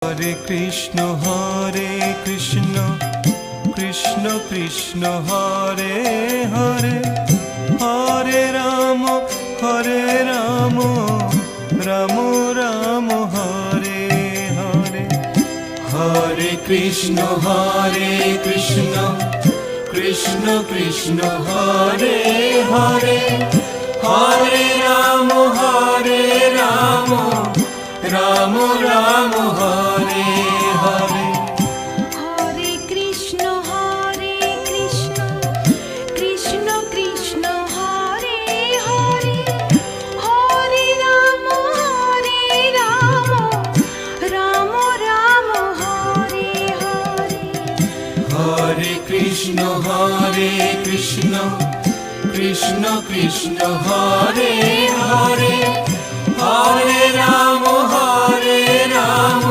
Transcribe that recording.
Hare Krishna Krishna Krishna Hare Hare, Hare Ram Ram Ram Hare Hare. Hare Krishna Krishna Krishna Hare Hare, Hare Ram Ram Ram Hare Hare. Hare Krishna Krishna Krishna Hare Hare, Hare Ram Ram Ram Hare Hare. Hare Krishna Krishna Krishna Hare Hare, Hare Ram Ram